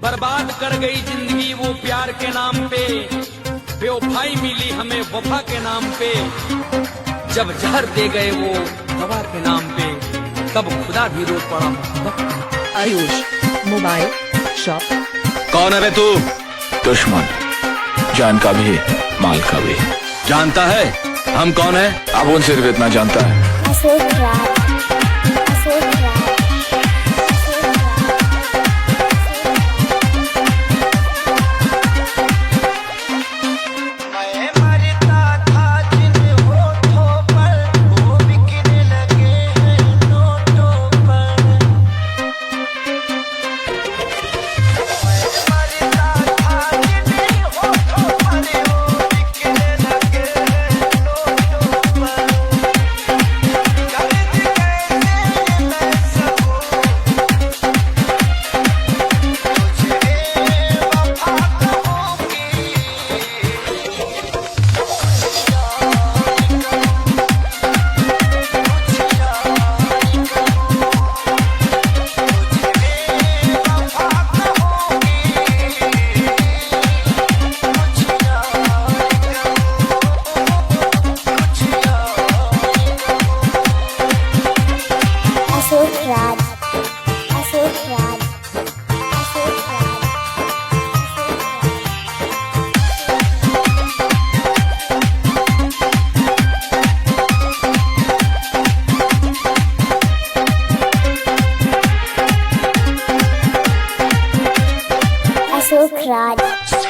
बर्बाद कर गई जिंदगी वो प्यार के नाम पे, बेवफाई मिली हमें वफा के नाम पे। जब जहर दे गए वो दवा के नाम पे, तब खुदा भी रो पड़ा मोहब्बत। आयुष मोबाइल शॉप। कौन है रे तू? दुश्मन, जान का भी माल का भी। जानता है हम कौन है? अब उन सिर्फ इतना जानता है। Raj.